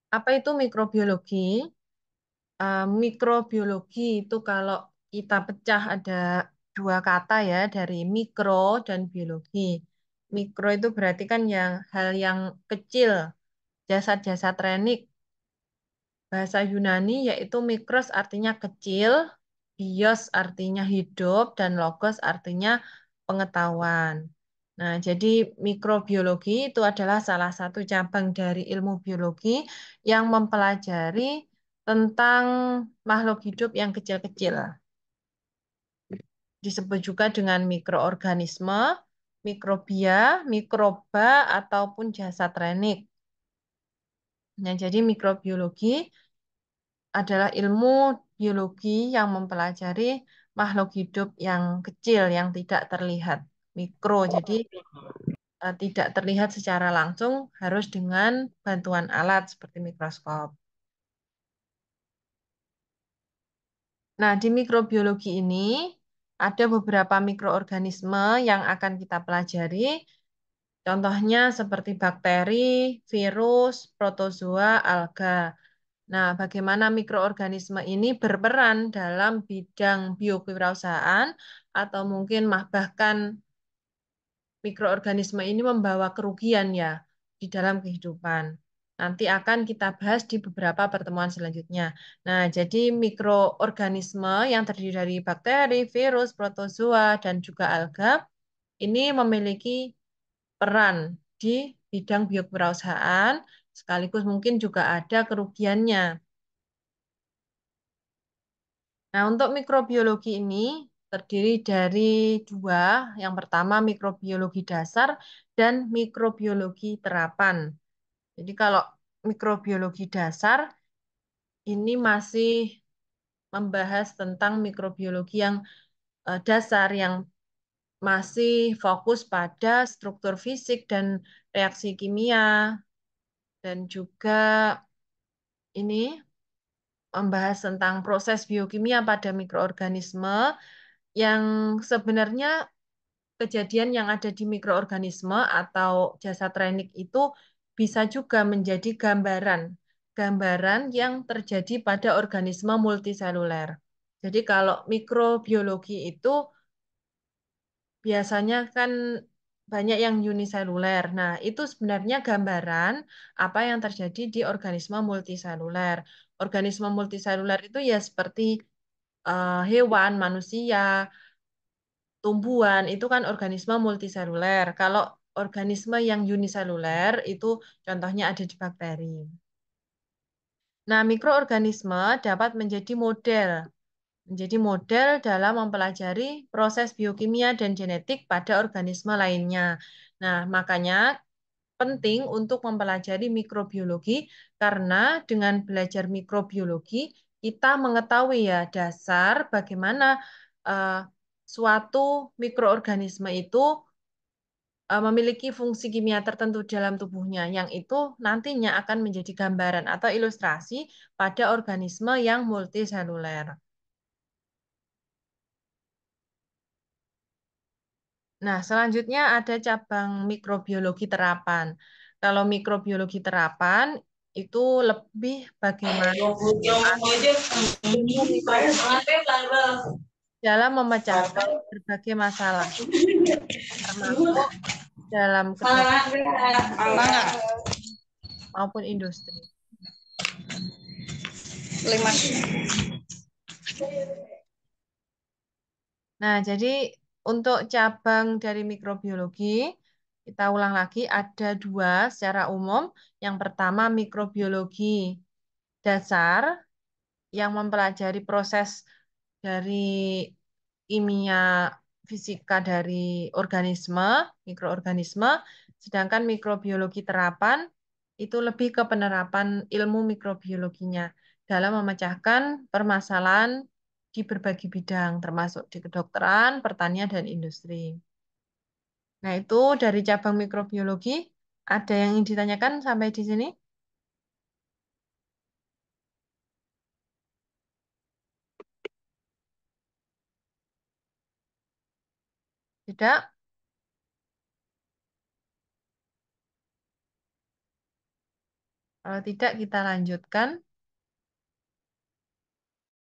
Apa itu mikrobiologi? Mikrobiologi itu kalau kita pecah ada dua kata ya, dari mikro dan biologi. Mikro itu berarti kan yang hal yang kecil, jasad-jasad renik. Bahasa Yunani yaitu mikros artinya kecil, bios artinya hidup, dan logos artinya pengetahuan. Nah, jadi mikrobiologi itu adalah salah satu cabang dari ilmu biologi yang mempelajari tentang makhluk hidup yang kecil-kecil. Disebut juga dengan mikroorganisme, mikrobia, mikroba, ataupun jasad renik. Nah, jadi mikrobiologi adalah ilmu biologi yang mempelajari makhluk hidup yang kecil, yang tidak terlihat, mikro. Jadi tidak terlihat secara langsung, harus dengan bantuan alat seperti mikroskop. Nah, di mikrobiologi ini ada beberapa mikroorganisme yang akan kita pelajari. Contohnya seperti bakteri, virus, protozoa, alga. Nah, bagaimana mikroorganisme ini berperan dalam bidang biokewirausahaan atau mungkin bahkan mikroorganisme ini membawa kerugian ya di dalam kehidupan. Nanti akan kita bahas di beberapa pertemuan selanjutnya. Nah, jadi mikroorganisme yang terdiri dari bakteri, virus, protozoa, dan juga alga ini memiliki peran di bidang biokewirausahaan, sekaligus mungkin juga ada kerugiannya. Nah, untuk mikrobiologi ini terdiri dari dua. Yang pertama mikrobiologi dasar dan mikrobiologi terapan. Jadi kalau mikrobiologi dasar ini masih membahas tentang mikrobiologi yang dasar, yang masih fokus pada struktur fisik dan reaksi kimia, dan juga ini membahas tentang proses biokimia pada mikroorganisme yang sebenarnya kejadian yang ada di mikroorganisme atau jasad renik itu bisa juga menjadi gambaran yang terjadi pada organisme multiseluler. Jadi kalau mikrobiologi itu biasanya kan banyak yang uniseluler. Nah, itu sebenarnya gambaran apa yang terjadi di organisme multiseluler. Organisme multiseluler itu ya seperti hewan, manusia, tumbuhan itu kan organisme multiseluler. Kalau organisme yang uniseluler itu contohnya ada di bakteri. Nah, mikroorganisme dapat menjadi model dalam mempelajari proses biokimia dan genetik pada organisme lainnya. Nah, makanya penting untuk mempelajari mikrobiologi karena dengan belajar mikrobiologi kita mengetahui ya dasar bagaimana eh, suatu mikroorganisme itu memiliki fungsi kimia tertentu dalam tubuhnya yang itu nantinya akan menjadi gambaran atau ilustrasi pada organisme yang multiseluler. Nah, selanjutnya ada cabang mikrobiologi terapan. Kalau mikrobiologi terapan itu lebih bagaimana ilmu mikrobiologi dalam memecahkan berbagai masalah, termasuk dalam kedokteran maupun industri. Nah, jadi untuk cabang dari mikrobiologi, kita ulang lagi, ada dua secara umum. Yang pertama mikrobiologi dasar, yang mempelajari proses dari kimia fisika dari organisme, mikroorganisme, sedangkan mikrobiologi terapan itu lebih ke penerapan ilmu mikrobiologinya dalam memecahkan permasalahan di berbagai bidang, termasuk di kedokteran, pertanian, dan industri. Nah, itu dari cabang mikrobiologi. Ada yang ingin ditanyakan sampai di sini? Tidak? Kalau tidak, kita lanjutkan.